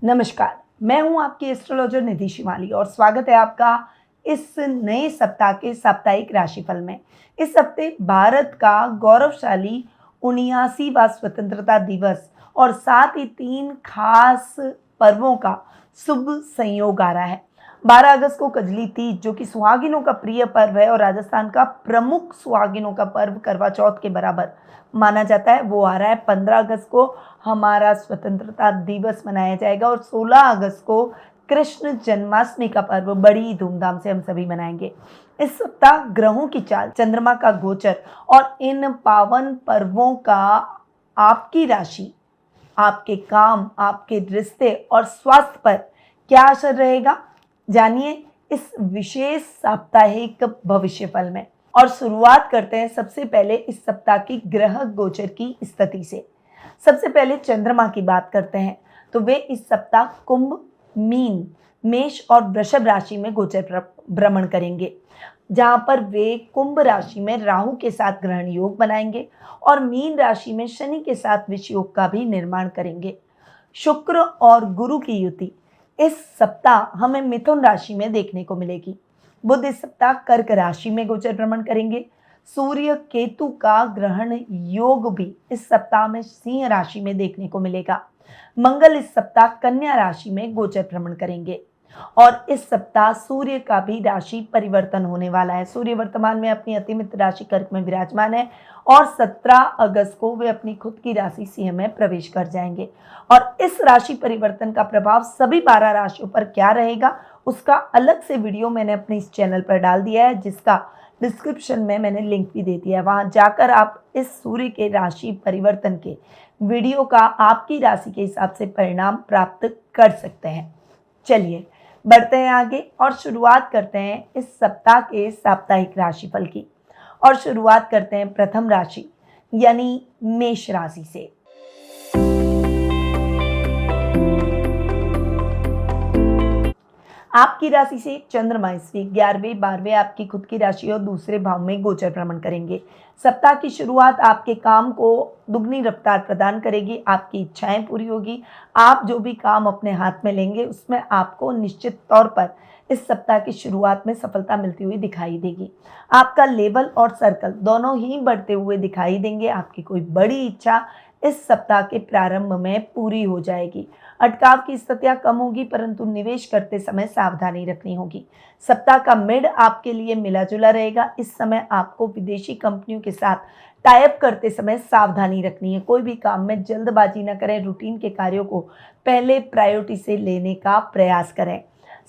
नमस्कार, मैं हूं आपकी एस्ट्रोलॉजर निधि शिवाली और स्वागत है आपका इस नए सप्ताह के साप्ताहिक राशिफल में। इस हफ्ते भारत का गौरवशाली 79वां स्वतंत्रता दिवस और साथ ही 3 खास पर्वों का शुभ संयोग आ रहा है। 12 अगस्त को कजली तीज जो कि सुहागिनों का प्रिय पर्व है और राजस्थान का प्रमुख सुहागिनों का पर्व करवा चौथ के बराबर माना जाता है, वो आ रहा है। 15 अगस्त को हमारा स्वतंत्रता दिवस मनाया जाएगा और 16 अगस्त को कृष्ण जन्माष्टमी का पर्व बड़ी धूमधाम से हम सभी मनाएंगे। इस सप्ताह ग्रहों की चाल, चंद्रमा का गोचर और इन पावन पर्वों का आपकी राशि, आपके काम, आपके रिश्ते और स्वास्थ्य पर क्या असर रहेगा, जानिए इस विशेष साप्ताहिक भविष्यफल में। और शुरुआत करते हैं सबसे पहले इस सप्ताह की ग्रह गोचर की स्थिति से। सबसे पहले चंद्रमा की बात करते हैं तो वे इस सप्ताह कुंभ, मीन, मेष और वृषभ राशि में गोचर भ्रमण करेंगे, जहां पर वे कुंभ राशि में राहु के साथ ग्रहण योग बनाएंगे और मीन राशि में शनि के साथ विष योग का भी निर्माण करेंगे। शुक्र और गुरु की युति इस सप्ताह हमें मिथुन राशि में देखने को मिलेगी। बुध इस सप्ताह कर्क राशि में गोचर भ्रमण करेंगे। सूर्य केतु का ग्रहण योग भी इस सप्ताह में सिंह राशि में देखने को मिलेगा। मंगल इस सप्ताह कन्या राशि में गोचर भ्रमण करेंगे और इस सप्ताह सूर्य का भी राशि परिवर्तन होने वाला है। सूर्य वर्तमान में अपनी अतिमित्र राशि कर्क में विराजमान है और 17 अगस्त को वे अपनी खुद की राशि सिंह में प्रवेश कर जाएंगे। और इस राशि परिवर्तन का प्रभाव सभी 12 राशियों पर क्या रहेगा, उसका अलग से वीडियो मैंने अपने इस चैनल पर डाल दिया है, जिसका डिस्क्रिप्शन में मैंने लिंक भी दे दिया है। वहां जाकर आप इस सूर्य के राशि परिवर्तन के वीडियो का आपकी राशि के हिसाब से परिणाम प्राप्त कर सकते हैं। चलिए बढ़ते हैं आगे और शुरुआत करते हैं इस सप्ताह के साप्ताहिक राशिफल की। और शुरुआत करते हैं प्रथम राशि यानी मेष राशि से। आपकी राशि से चंद्रमा इस वीक 11वें 12वें आपकी खुद की राशि और दूसरे भाव में गोचर भ्रमण करेंगे। सप्ताह की शुरुआत आपके काम को दुगनी रफ्तार प्रदान करेगी, आपकी इच्छाएं पूरी होगी। आप जो भी काम अपने हाथ में लेंगे उसमें आपको निश्चित तौर पर इस सप्ताह की शुरुआत में सफलता मिलती हुई दिखाई देगी। आपका लेवल और सर्कल दोनों ही बढ़ते हुए दिखाई देंगे। आपकी कोई बड़ी इच्छा इस सप्ताह के प्रारंभ में पूरी हो जाएगी। अटकाव की स्थितियां कम होगी, परंतु निवेश करते समय सावधानी रखनी होगी। सप्ताह का मिड आपके लिए मिला जुला रहेगा। इस समय आपको विदेशी कंपनियों के साथ टाई अप करते समय सावधानी रखनी है। कोई भी काम में जल्दबाजी न करें, रूटीन के कार्यों को पहले प्रायोरिटी से लेने का प्रयास करें।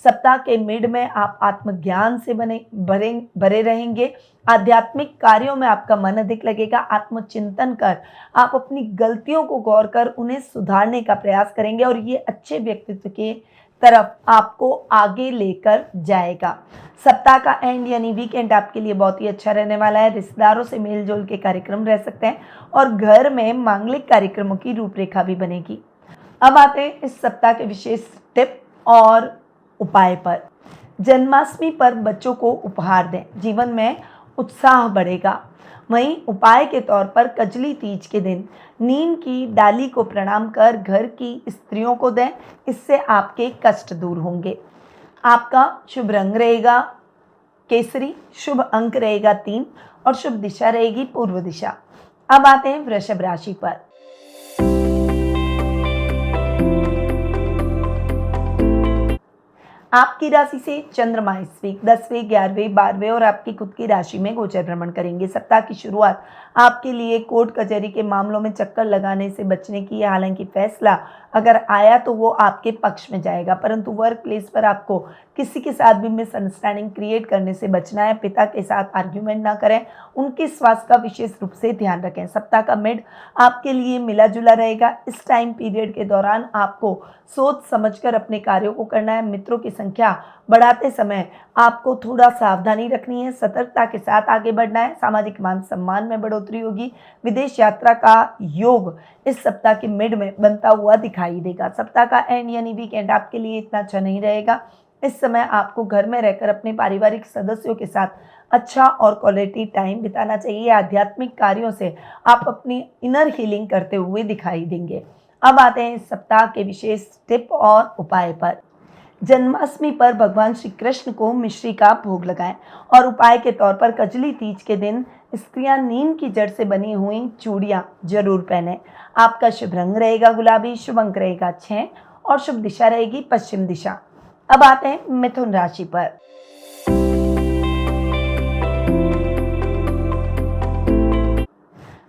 सप्ताह के मिड में आप आत्मज्ञान से भरे रहेंगे। आध्यात्मिक कार्यों में आपका मन अधिक लगेगा। आत्मचिंतन कर आप अपनी गलतियों को गौर कर उन्हें सुधारने का प्रयास करेंगे और ये अच्छे व्यक्तित्व के तरफ आपको आगे लेकर जाएगा। सप्ताह का एंड यानी वीकेंड आपके लिए बहुत ही अच्छा रहने वाला है। रिश्तेदारों से मेल जोल के कार्यक्रम रह सकते हैं और घर में मांगलिक कार्यक्रमों की रूपरेखा भी बनेगी। अब आते हैं इस सप्ताह के विशेष टिप और उपाय पर। जन्माष्टमी पर बच्चों को उपहार दें, जीवन में उत्साह बढ़ेगा। वहीं उपाय के तौर पर कजली तीज के दिन नीम की डाली को प्रणाम कर घर की स्त्रियों को दें, इससे आपके कष्ट दूर होंगे। आपका शुभ रंग रहेगा केसरी, शुभ अंक रहेगा 3 और शुभ दिशा रहेगी पूर्व दिशा। अब आते हैं वृषभ राशि पर। आपकी राशि से चंद्रमा इस वीक 10वें 11वें 12वें और आपकी खुद की राशि में गोचर भ्रमण करेंगे। सप्ताह की शुरुआत आपके लिए कोर्ट कचहरी के मामलों में चक्कर लगाने से बचने की है। हालांकि फैसला अगर आया तो वो आपके पक्ष में जाएगा, परंतु वर्क प्लेस पर आपको किसी के साथ भी मिसअंडरस्टैंडिंग क्रिएट करने से बचना है। पिता के साथ आर्ग्यूमेंट ना करें, उनके स्वास्थ्य का विशेष रूप से ध्यान रखें। सप्ताह का मिड आपके लिए मिला जुला रहेगा। इस टाइम पीरियड के दौरान आपको सोच समझकर अपने कार्यों को करना है। मित्रों की संख्या बढ़ाते समय आपको थोड़ा सावधानी रखनी है, सतर्कता के साथ आगे बढ़ना है। सामाजिक मान सम्मान में बढ़ोतरी होगी। विदेश यात्रा का योग इस सप्ताह के मिड में बनता हुआ दिखाई देगा। सप्ताह का एंड यानी वीकेंड आपके लिए इतना अच्छा नहीं रहेगा। इस समय आपको घर में रहकर अपने पारिवारिक सदस्यों के साथ अच्छा और क्वालिटी टाइम बिताना चाहिए। आध्यात्मिक कार्यों से आप अपनी इनर हीलिंग करते हुए दिखाई देंगे। अब आते हैं इस सप्ताह के विशेष टिप और उपाय पर। जन्माष्टमी पर भगवान श्री कृष्ण को मिश्री का भोग लगाएं और उपाय के तौर पर कजली तीज के दिन स्त्रियां नीम की जड़ से बनी हुई चूड़ियां जरूर पहनें। आपका शुभ रंग रहेगा गुलाबी, शुभ अंक रहेगा 6 और शुभ दिशा रहेगी पश्चिम दिशा। अब आते हैं मिथुन राशि पर।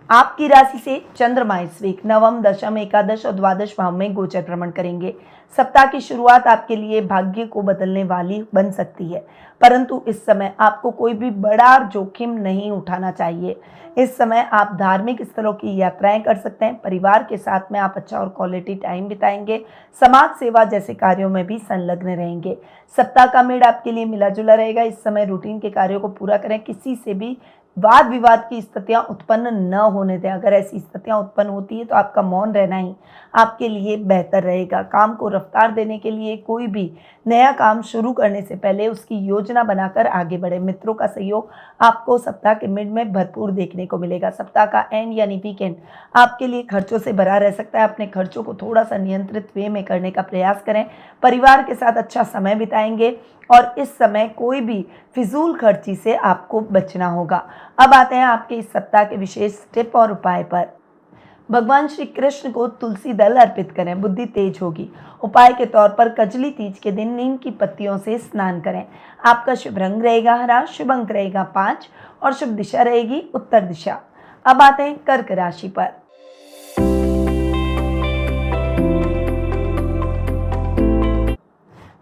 आपकी राशि से चंद्रमा इस वीक नवम, दशम, एकादश और द्वादश भाव में गोचर भ्रमण करेंगे। सप्ताह की शुरुआत आपके लिए भाग्य को बदलने वाली बन सकती है, परंतु इस समय आपको कोई भी बड़ा जोखिम नहीं उठाना चाहिए। इस समय आप धार्मिक स्थलों की यात्राएं कर सकते हैं। परिवार के साथ में आप अच्छा और क्वालिटी टाइम बिताएंगे। समाज सेवा जैसे कार्यों में भी संलग्न रहेंगे। सप्ताह का मेड आपके लिए मिला जुला रहेगा। इस समय रूटीन के कार्यों को पूरा करें। किसी से भी वाद विवाद की स्थितियां उत्पन्न न होने दें। अगर ऐसी स्थितियां उत्पन्न होती है तो आपका मौन रहना ही आपके लिए बेहतर रहेगा। काम को रफ्तार देने के लिए कोई भी नया काम शुरू करने से पहले उसकी योजना बनाकर आगे बढ़े। मित्रों का सहयोग आपको सप्ताह के मिड में भरपूर देखने को मिलेगा। सप्ताह का एंड यानी वीकेंड आपके लिए खर्चों से भरा रह सकता है। अपने खर्चों को थोड़ा सा नियंत्रित वे में करने का प्रयास करें। परिवार के साथ अच्छा समय बिताएंगे और इस समय कोई भी फिजूल खर्ची से आपको बचना होगा। अब आते हैं आपके इस सप्ताह के विशेष टिप और उपाय पर। भगवान श्री कृष्ण को तुलसी दल अर्पित करें, बुद्धि तेज होगी। उपाय के तौर पर कजली तीज के दिन नीम की पत्तियों से स्नान करें। आपका शुभ रंग रहेगा हरा, शुभ अंक रहेगा 5 और शुभ दिशा रहेगी उत्तर दिशा। अब आते हैं कर्क राशि पर।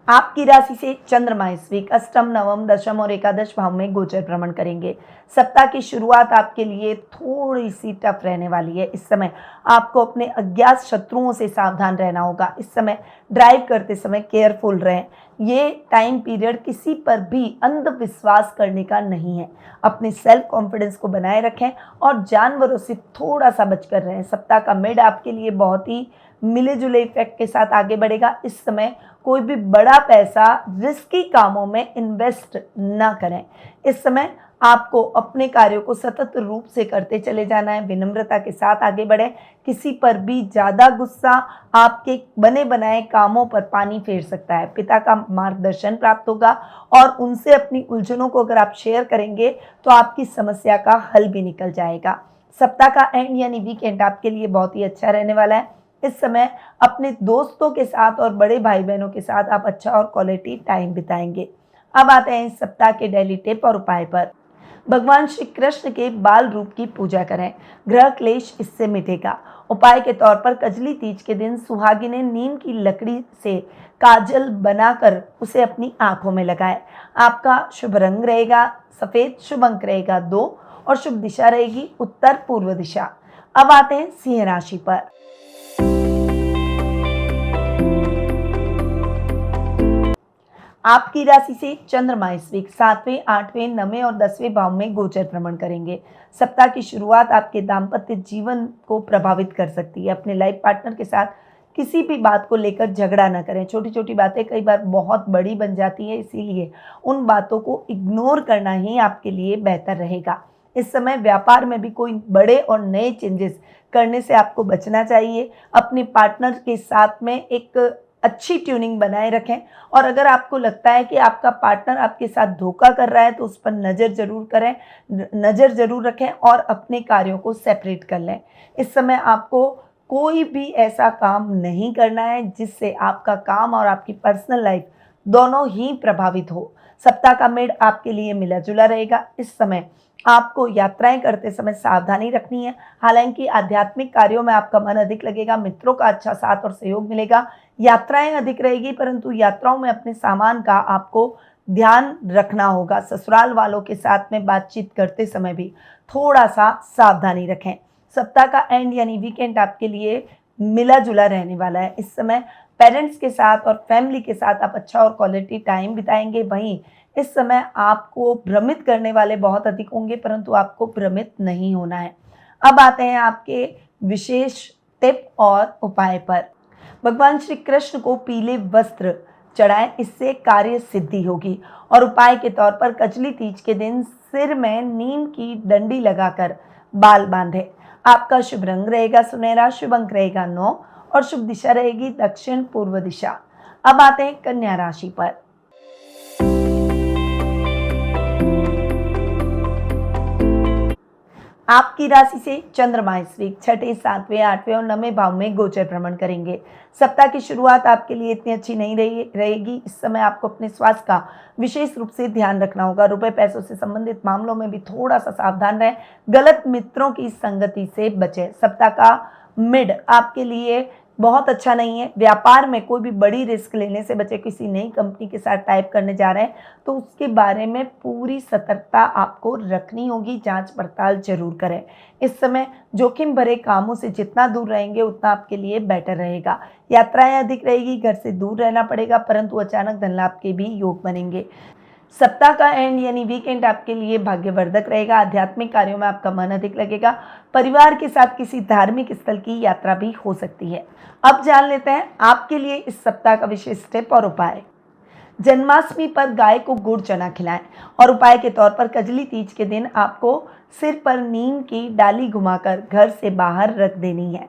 आपकी राशि से चंद्रमा इस वीक अष्टम, नवम, दशम और एकादश भाव में गोचर भ्रमण करेंगे। सप्ताह की शुरुआत आपके लिए थोड़ी सी टफ रहने वाली है। इस समय आपको अपने अज्ञात शत्रुओं से सावधान रहना होगा। इस समय ड्राइव करते समय केयरफुल रहें। ये टाइम पीरियड किसी पर भी अंधविश्वास करने का नहीं है। अपने सेल्फ कॉन्फिडेंस को बनाए रखें और जानवरों से थोड़ा सा बचकर रहें। सप्ताह का मिड आपके लिए बहुत ही मिले जुले इफेक्ट के साथ आगे बढ़ेगा। इस समय कोई भी बड़ा पैसा रिस्की कामों में इन्वेस्ट ना करें। इस समय आपको अपने कार्यों को सतत रूप से करते चले जाना है। विनम्रता के साथ आगे बढ़ें। किसी पर भी ज़्यादा गुस्सा आपके बने बनाए कामों पर पानी फेर सकता है। पिता का मार्गदर्शन प्राप्त होगा और उनसे अपनी उलझनों को अगर आप शेयर करेंगे तो आपकी समस्या का हल भी निकल जाएगा। सप्ताह का एंड यानी वीकेंड आपके लिए बहुत ही अच्छा रहने वाला है। इस समय अपने दोस्तों के साथ और बड़े भाई बहनों के साथ आप अच्छा और क्वालिटी टाइम बिताएंगे। अब आते हैं इस सप्ताह के डेली टिप और उपाय पर। भगवान श्री कृष्ण के बाल रूप की पूजा करें, ग्रह क्लेश इससे मिटेगा। उपाय के तौर पर कजली तीज के दिन सुहागिनें नीम की लकड़ी से काजल बनाकर उसे अपनी आंखों में लगाएं। आपका शुभ रंग रहेगा सफेद, शुभ अंक रहेगा 2 और शुभ दिशा रहेगी उत्तर पूर्व दिशा। अब आते हैं सिंह राशि पर। आपकी राशि से चंद्रमा इस वीक 7वें, 8वें, 9वें और 10वें भाव में गोचर भ्रमण करेंगे। सप्ताह की शुरुआत आपके दाम्पत्य जीवन को प्रभावित कर सकती है। अपने लाइफ पार्टनर के साथ किसी भी बात को लेकर झगड़ा न करें। छोटी छोटी बातें कई बार बहुत बड़ी बन जाती है, इसीलिए उन बातों को इग्नोर करना ही आपके लिए बेहतर रहेगा। इस समय व्यापार में भी कोई बड़े और नए चेंजेस करने से आपको बचना चाहिए। अपने पार्टनर के साथ में एक अच्छी ट्यूनिंग बनाए रखें और अगर आपको लगता है कि आपका पार्टनर आपके साथ धोखा कर रहा है तो उस पर नज़र ज़रूर रखें और अपने कार्यों को सेपरेट कर लें। इस समय आपको कोई भी ऐसा काम नहीं करना है जिससे आपका काम और आपकी पर्सनल लाइफ दोनों ही प्रभावित हो। सप्ताह का मिड आपके लिए मिला जुला रहेगा। इस समय आपको यात्राएं करते समय सावधानी रखनी है। हालांकि आध्यात्मिक कार्यों में आपका मन अधिक लगेगा, मित्रों का अच्छा साथ और सहयोग मिलेगा, यात्राएं अधिक रहेगी, परंतु यात्राओं में अपने सामान का आपको ध्यान रखना होगा। ससुराल वालों के साथ में बातचीत करते समय भी थोड़ा सा सावधानी रखें। सप्ताह का एंड यानी वीकेंड आपके लिए मिला जुला रहने वाला है। इस समय पेरेंट्स के साथ और फैमिली के साथ आप अच्छा और क्वालिटी टाइम बिताएंगे। वहीं इस समय आपको भ्रमित करने वाले बहुत अधिक होंगे, परंतु आपको भ्रमित नहीं होना है। अब आते हैं आपके विशेष टिप और उपाय पर। भगवान श्री कृष्ण को पीले वस्त्र चढ़ाएं, इससे कार्य सिद्धि होगी। और उपाय के तौर पर कजली तीज के दिन सिर में नीम की डंडी लगाकर बाल बांधें। आपका शुभ रंग रहेगा सुनहरा, शुभ अंक रहेगा 9 और शुभ दिशा रहेगी दक्षिण पूर्व दिशा। अब आते हैं कन्या राशि पर। आपकी राशि से चंद्रमा इस वीक छठे, सातवें, आठवें और नवें भाव में गोचर भ्रमण करेंगे। सप्ताह की शुरुआत आपके लिए इतनी अच्छी नहीं रहेगी। इस समय आपको अपने स्वास्थ्य का विशेष रूप से ध्यान रखना होगा। रुपए पैसों से संबंधित मामलों में भी थोड़ा सा सावधान रहें। गलत मित्रों की संगति से बचें। सप्ताह का मिड आपके लिए बहुत अच्छा नहीं है। व्यापार में कोई भी बड़ी रिस्क लेने से बचे। किसी नई कंपनी के साथ टाइप करने जा रहे हैं तो उसके बारे में पूरी सतर्कता आपको रखनी होगी। जांच पड़ताल जरूर करें। इस समय जोखिम भरे कामों से जितना दूर रहेंगे उतना आपके लिए बेटर रहेगा। यात्राएं अधिक रहेगी, घर से दूर रहना पड़ेगा, परंतु अचानक धन लाभ के भी योग बनेंगे। सप्ताह का एंड यानी वीकेंड आपके लिए भाग्यवर्धक रहेगा। आध्यात्मिक कार्यों में आपका मन अधिक लगेगा। परिवार के साथ किसी धार्मिक स्थल की यात्रा भी हो सकती है। अब जान लेते हैं आपके लिए इस सप्ताह का विशेष टिप और उपाय। जन्माष्टमी पर गाय को गुड़ चना खिलाएं और उपाय के तौर पर कजली तीज के दिन आपको सिर पर नीम की डाली घुमाकर घर से बाहर रख देनी है।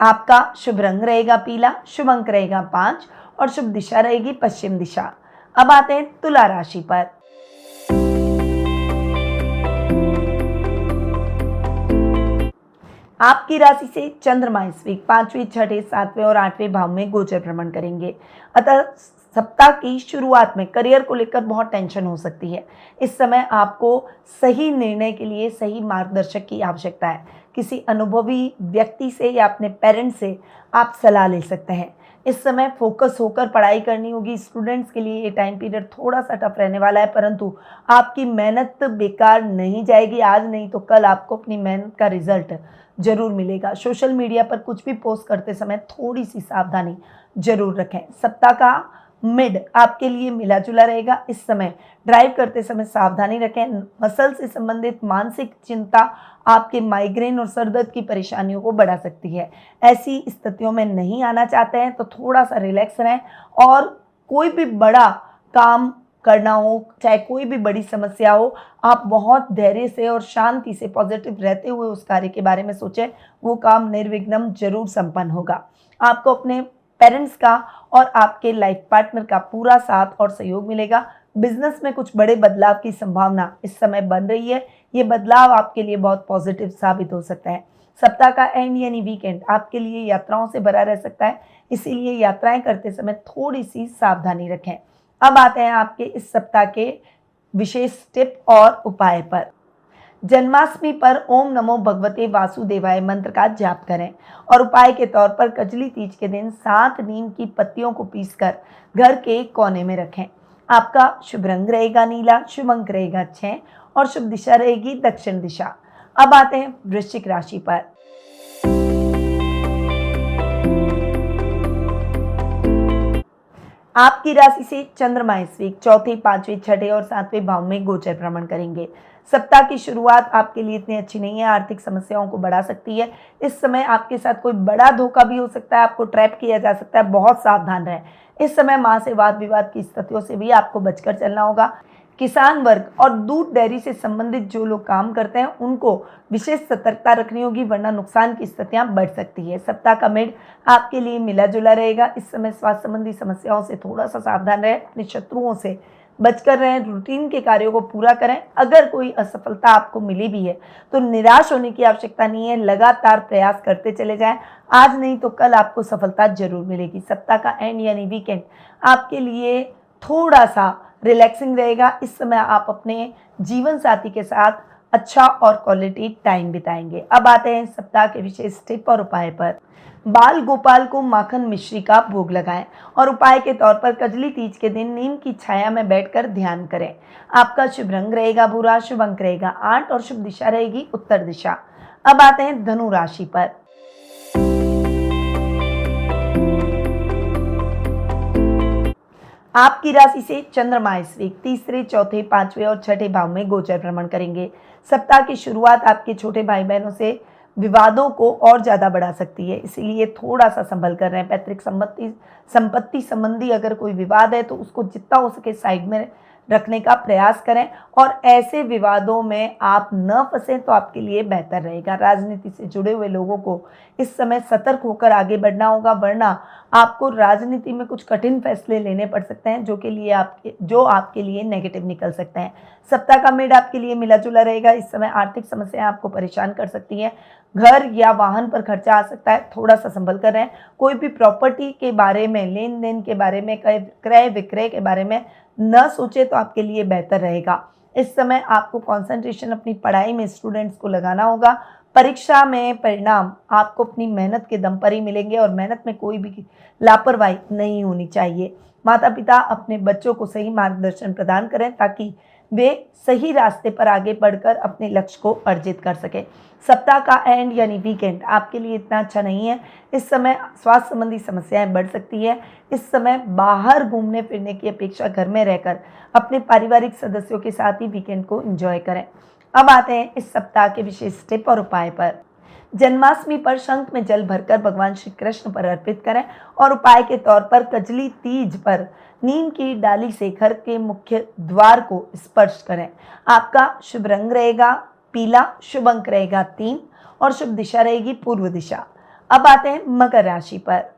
आपका शुभ रंग रहेगा पीला, शुभ अंक रहेगा 5 और शुभ दिशा रहेगी पश्चिम दिशा। अब आते हैं तुला राशि पर। आपकी राशि से चंद्रमा इस वीक 5वें, 6ठे, 7वें और 8वें भाव में गोचर भ्रमण करेंगे। अतः सप्ताह की शुरुआत में करियर को लेकर बहुत टेंशन हो सकती है। इस समय आपको सही निर्णय के लिए सही मार्गदर्शक की आवश्यकता है। किसी अनुभवी व्यक्ति से या अपने पेरेंट्स से आप सलाह ले सकते हैं। इस समय फोकस होकर पढ़ाई करनी होगी। स्टूडेंट्स के लिए ये टाइम पीरियड थोड़ा सा टफ रहने वाला है, परंतु आपकी मेहनत बेकार नहीं जाएगी। आज नहीं तो कल आपको अपनी मेहनत का रिजल्ट जरूर मिलेगा। सोशल मीडिया पर कुछ भी पोस्ट करते समय थोड़ी सी सावधानी जरूर रखें। सप्ताह का मिड आपके लिए मिला जुला रहेगा। इस समय ड्राइव करते समय सावधानी रखें। मसल से संबंधित मानसिक चिंता आपके माइग्रेन और सर दर्द की परेशानियों को बढ़ा सकती है। ऐसी स्थितियों में नहीं आना चाहते हैं तो थोड़ा सा रिलैक्स रहें और कोई भी बड़ा काम करना हो, चाहे कोई भी बड़ी समस्या हो, आप बहुत धैर्य से और शांति से पॉजिटिव रहते हुए उस कार्य के बारे में सोचें। वो काम निर्विघ्न जरूर संपन्न होगा। आपको अपने पेरेंट्स का और आपके लाइफ पार्टनर का पूरा साथ और सहयोग मिलेगा। बिजनेस में कुछ बड़े बदलाव की संभावना इस समय बन रही है। ये बदलाव आपके लिए बहुत पॉजिटिव साबित हो सकता है। सप्ताह का एंड यानी वीकेंड आपके लिए यात्राओं से भरा रह सकता है, इसीलिए यात्राएं करते समय थोड़ी सी सावधानी रखें। अब आते हैं आपके इस सप्ताह के विशेष टिप और उपाय पर। जन्माष्टमी पर ओम नमो भगवते वासुदेवाय मंत्र का जाप करें और उपाय के तौर पर कजली तीज के दिन 7 नीम की पत्तियों को पीसकर घर के कोने में रखें। आपका शुभ रंग रहेगा नीला, शुभ अंक रहेगा 6 और शुभ दिशा रहेगी दक्षिण दिशा। अब आते हैं वृश्चिक राशि पर। आपकी राशि से चंद्रमा इस वीक चौथे, 5वें, 6ठे और 7वें भाव में गोचर भ्रमण करेंगे। सप्ताह की शुरुआत आपके लिए इतनी अच्छी नहीं है। आर्थिक समस्याओं को बढ़ा सकती है। इस समय आपके साथ कोई बड़ा धोखा भी हो सकता है, आपको ट्रैप किया जा सकता है। बहुत सावधान रहें। इस समय मां से वाद विवाद की स्थितियों से भी आपको बचकर चलना होगा। किसान वर्ग और दूध डेयरी से संबंधित जो लोग काम करते हैं उनको विशेष सतर्कता रखनी होगी, वरना नुकसान की स्थितियां बढ़ सकती है। सप्ताह का मिड आपके लिए मिला जुला रहेगा। इस समय स्वास्थ्य संबंधी समस्याओं से थोड़ा सा सावधान रहें। अपने शत्रुओं से बचकर रहें। रूटीन के कार्यों को पूरा करें। अगर कोई असफलता आपको मिली भी है तो निराश होने की आवश्यकता नहीं है। लगातार प्रयास करते चले जाएं। आज नहीं तो कल आपको सफलता जरूर मिलेगी। सप्ताह का एंड यानी वीकेंड आपके लिए थोड़ा सा रिलैक्सिंग रहेगा। इस समय आप अपने जीवन साथी के साथ अच्छा और क्वालिटी टाइम बिताएंगे। अब आते हैं सप्ताह के विशेष टिप और उपाय पर। बाल गोपाल को माखन मिश्री का भोग लगाएं और उपाय के तौर पर कजली तीज के दिन नीम की छाया में बैठकर ध्यान करें। आपका शुभ रंग रहेगा भूरा, शुभ अंक रहेगा 8 और शुभ दिशा रहेगी उत्तर दिशा। अब आते हैं धनु राशि पर। आपकी राशि से चंद्रमा इस वीक तीसरे, चौथे, 5वें और 6ठे भाव में गोचर भ्रमण करेंगे। सप्ताह की शुरुआत आपके छोटे भाई बहनों से विवादों को और ज्यादा बढ़ा सकती है, इसीलिए थोड़ा सा संभल कर रहें। पैतृक संपत्ति संबंधी अगर कोई विवाद है तो उसको जितना हो सके साइड में रखने का प्रयास करें और ऐसे विवादों में आप न फंसें तो आपके लिए बेहतर रहेगा। राजनीति से जुड़े हुए लोगों को इस समय सतर्क होकर आगे बढ़ना होगा, वरना आपको राजनीति में कुछ कठिन फैसले लेने पड़ सकते हैं जो आपके लिए नेगेटिव निकल सकते हैं। सप्ताह का मिड आपके लिए मिला जुला रहेगा। इस समय आर्थिक समस्याएं आपको परेशान कर सकती हैं। घर या वाहन पर खर्चा आ सकता है, थोड़ा सा संभल कर रहें। कोई भी प्रॉपर्टी के बारे में, लेन देन के बारे में, क्रय विक्रय के बारे में न सोचे तो आपके लिए बेहतर रहेगा। इस समय आपको कंसंट्रेशन अपनी पढ़ाई में स्टूडेंट्स को लगाना होगा। परीक्षा में परिणाम आपको अपनी मेहनत के दम पर ही मिलेंगे और मेहनत में कोई भी लापरवाही नहीं होनी चाहिए। माता पिता अपने बच्चों को सही मार्गदर्शन प्रदान करें ताकि वे सही रास्ते पर आगे बढ़कर अपने लक्ष्य को अर्जित कर सकें। सप्ताह का एंड यानी वीकेंड आपके लिए इतना अच्छा नहीं है। इस समय स्वास्थ्य संबंधी समस्याएं बढ़ सकती है। इस समय बाहर घूमने फिरने की अपेक्षा घर में रहकर अपने पारिवारिक सदस्यों के साथ ही वीकेंड को एंजॉय करें। अब आते हैं इस सप्ताह के विशेष टिप और उपाय पर। जन्माष्टमी पर शंख में जल भरकर भगवान श्री कृष्ण पर अर्पित करें और उपाय के तौर पर कजली तीज पर नीम की डाली से घर के मुख्य द्वार को स्पर्श करें। आपका शुभ रंग रहेगा पीला, शुभ अंक रहेगा 3 और शुभ दिशा रहेगी पूर्व दिशा। अब आते हैं मकर राशि पर।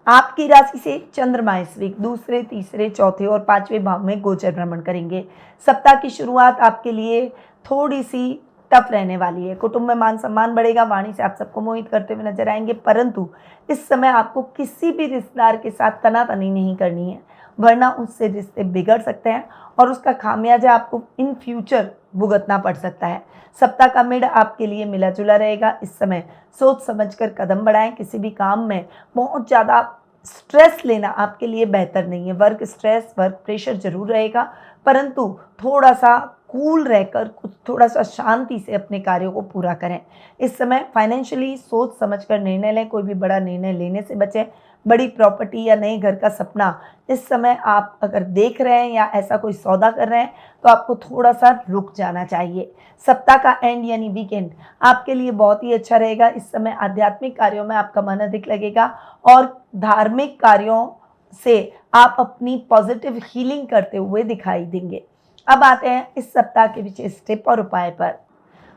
आपकी राशि से चंद्रमा इस वीक दूसरे, तीसरे, चौथे और पांचवें भाव में गोचर भ्रमण करेंगे। सप्ताह की शुरुआत आपके लिए थोड़ी सी टफ रहने वाली है। कुटुंब में मान सम्मान बढ़ेगा, वाणी से आप सबको मोहित करते हुए नजर आएंगे, परंतु इस समय आपको किसी भी रिश्तेदार के साथ तनातनी नहीं करनी है, वरना उससे रिश्ते बिगड़ सकते हैं और उसका खामियाजा आपको इन फ्यूचर भुगतना पड़ सकता है। सप्ताह का मिड आपके लिए मिला जुला रहेगा। इस समय सोच समझकर कदम बढ़ाएं। किसी भी काम में बहुत ज़्यादा स्ट्रेस लेना आपके लिए बेहतर नहीं है। वर्क स्ट्रेस, वर्क प्रेशर जरूर रहेगा, परंतु थोड़ा सा कूल रहकर कुछ थोड़ा सा शांति से अपने कार्यों को पूरा करें। इस समय फाइनेंशियली सोच समझकर निर्णय लें। कोई भी बड़ा निर्णय लेने से बचें। बड़ी प्रॉपर्टी या नए घर का सपना इस समय आप अगर देख रहे हैं या ऐसा कोई सौदा कर रहे हैं तो आपको थोड़ा सा रुक जाना चाहिए। सप्ताह का एंड यानी वीकेंड आपके लिए बहुत ही अच्छा रहेगा। इस समय आध्यात्मिक कार्यों में आपका मन अधिक लगेगा और धार्मिक कार्यों से आप अपनी पॉजिटिव हीलिंग करते हुए दिखाई देंगे। अब आते हैं इस सप्ताह के विशेष टिप और उपाय पर।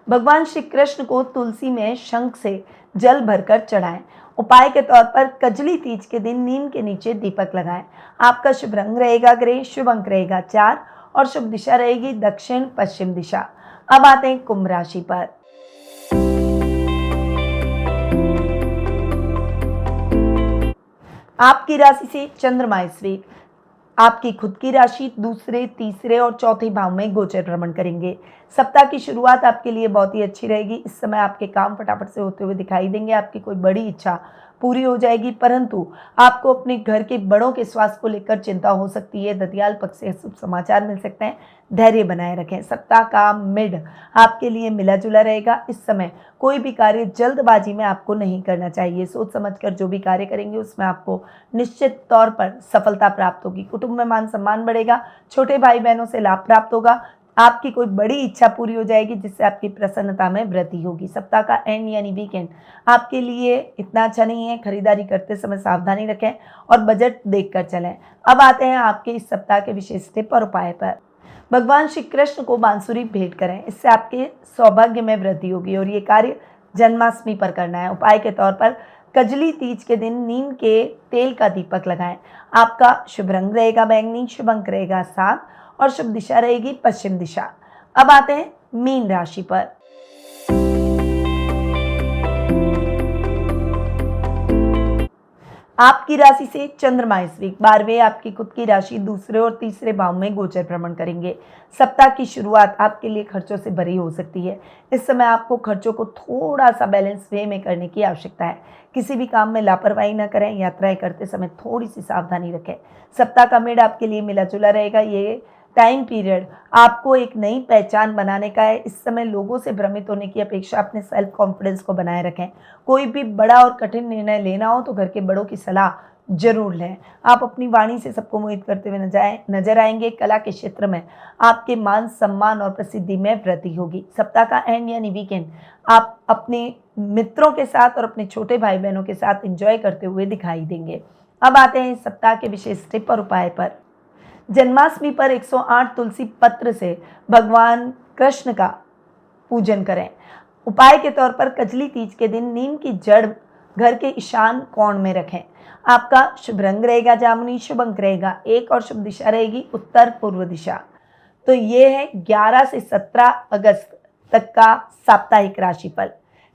भगवान श्री कृष्ण को तुलसी में शंख से जल भरकर चढ़ाएं। उपाय के तौर पर कजली तीज के दिन नीम के नीचे दीपक लगाएं। आपका शुभ रंग रहेगा ग्रे, शुभ अंक रहेगा 4 और शुभ दिशा रहेगी दक्षिण पश्चिम दिशा। अब आते हैं कुंभ राशि पर। आपकी राशि से चंद्रमा इस वीक आपकी खुद की राशि दूसरे, तीसरे और चौथे भाव में गोचर भ्रमण करेंगे। सप्ताह की शुरुआत आपके लिए बहुत ही अच्छी रहेगी। इस समय आपके काम फटाफट से होते हुए दिखाई देंगे। आपकी कोई बड़ी इच्छा पूरी हो जाएगी, परंतु आपको अपने घर के बड़ों के स्वास्थ्य को लेकर चिंता हो सकती है। ददियाल पक्ष से शुभ समाचार मिल सकते हैं। धैर्य बनाए रखें। सप्ताह का मिड आपके लिए मिला जुला रहेगा। इस समय कोई भी कार्य जल्दबाजी में आपको नहीं करना चाहिए। सोच समझकर जो भी कार्य करेंगे उसमें आपको निश्चित तौर पर सफलता प्राप्त होगी। कुटुंब में मान सम्मान बढ़ेगा। छोटे भाई बहनों से लाभ प्राप्त होगा। आपकी कोई बड़ी इच्छा पूरी हो जाएगी जिससे आपकी प्रसन्नता में वृद्धि होगी। सप्ताह का एंड यानी वीकेंड आपके लिए इतना अच्छा नहीं है। खरीदारी करते समय सावधानी रखें और बजट देखकर चलें। अब आते हैं आपके इस सप्ताह के विशेष टिप और उपाय पर। भगवान श्री कृष्ण को बांसुरी भेंट करें, इससे आपके सौभाग्य में वृद्धि होगी और ये कार्य जन्माष्टमी पर करना है। उपाय के तौर पर कजली तीज के दिन नीम के तेल का दीपक लगाएं। आपका शुभ रंग रहेगा बैंगनी, शुभ अंक रहेगा 7 और शुभ दिशा रहेगी पश्चिम दिशा। अब आते हैं मीन राशि पर। आपकी राशि से चंद्रमा इस वीक 12वें आपकी खुद की राशि दूसरे और तीसरे भाव में गोचर भ्रमण करेंगे। सप्ताह की शुरुआत आपके लिए खर्चों से भरी हो सकती है। इस समय आपको खर्चों को थोड़ा सा बैलेंस वे में करने की आवश्यकता है। किसी भी काम में लापरवाही न करें। यात्राएं करते समय थोड़ी सी सावधानी रखें। सप्ताह का मिड आपके लिए मिला जुला रहेगा। ये टाइम पीरियड आपको एक नई पहचान बनाने का है। इस समय लोगों से भ्रमित होने की अपेक्षा अपने सेल्फ कॉन्फिडेंस को बनाए रखें। कोई भी बड़ा और कठिन निर्णय लेना हो तो घर के बड़ों की सलाह जरूर लें। आप अपनी वाणी से सबको मोहित करते हुए नजर आएंगे। कला के क्षेत्र में आपके मान सम्मान और प्रसिद्धि में वृद्धि होगी। सप्ताह का एंड यानी वीकेंड आप अपने मित्रों के साथ और अपने छोटे भाई बहनों के साथ एंजॉय करते हुए दिखाई देंगे। अब आते हैं इस सप्ताह के विशेष टिप और उपाय पर। जन्माष्टमी पर 108 तुलसी पत्र से भगवान कृष्ण का पूजन करें। उपाय के तौर पर कजली तीज के दिन नीम की जड़ घर के ईशान कोण में रखें। आपका शुभ रंग रहेगा जामुनी, शुभ अंक रहेगा 1 और शुभ दिशा रहेगी उत्तर पूर्व दिशा। तो ये है 11 से 17 अगस्त तक का साप्ताहिक राशिफल।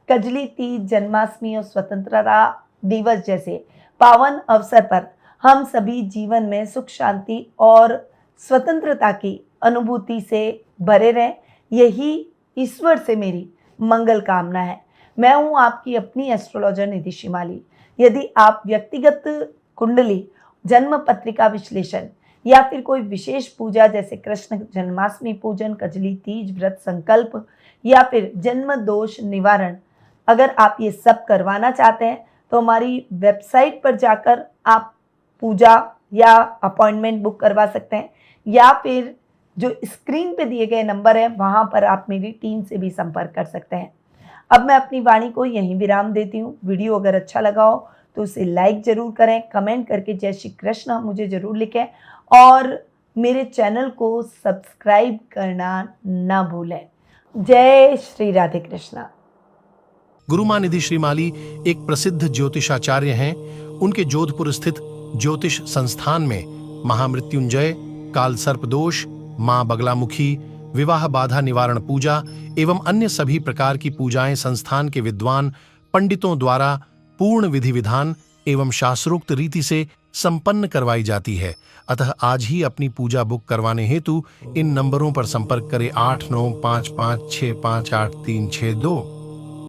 कजली तीज, जन्माष्टमी और स्वतंत्रता दिवस जैसे पावन अवसर पर हम सभी जीवन में सुख, शांति और स्वतंत्रता की अनुभूति से भरे रहें। यही ईश्वर से मेरी मंगल कामना है। मैं हूं आपकी अपनी एस्ट्रोलॉजर निधि शिमाली। यदि आप व्यक्तिगत कुंडली, जन्म पत्रिका विश्लेषण या फिर कोई विशेष पूजा जैसे कृष्ण जन्माष्टमी पूजन, कजली तीज व्रत संकल्प या फिर जन्म दोष निवारण, अगर आप ये सब करवाना चाहते हैं तो हमारी वेबसाइट पर जाकर आप पूजा या अपॉइंटमेंट बुक करवा सकते हैं, या फिर जो स्क्रीन पे दिए गए नंबर है वहाँ पर आप मेरी टीम से भी संपर्क कर सकते हैं। अब मैं अपनी वाणी को यहीं विराम देती हूँ। वीडियो अगर अच्छा लगा हो तो उसे लाइक ज़रूर करें, कमेंट करके जय श्री कृष्ण मुझे ज़रूर लिखें और मेरे चैनल को सब्सक्राइब करना ना भूलें। जय श्री राधे कृष्णा। गुरुमां निधि श्रीमाली एक प्रसिद्ध ज्योतिषाचार्य हैं। उनके जोधपुर स्थित ज्योतिष संस्थान में महामृत्युंजय, काल सर्प दोष, मां बगलामुखी, विवाह बाधा निवारण पूजा एवं अन्य सभी प्रकार की पूजाएं संस्थान के विद्वान पंडितों द्वारा पूर्ण विधि विधान एवं शास्त्रोक्त रीति से संपन्न करवाई जाती है। अतः आज ही अपनी पूजा बुक करवाने हेतु इन नंबरों पर संपर्क करें 8955658362।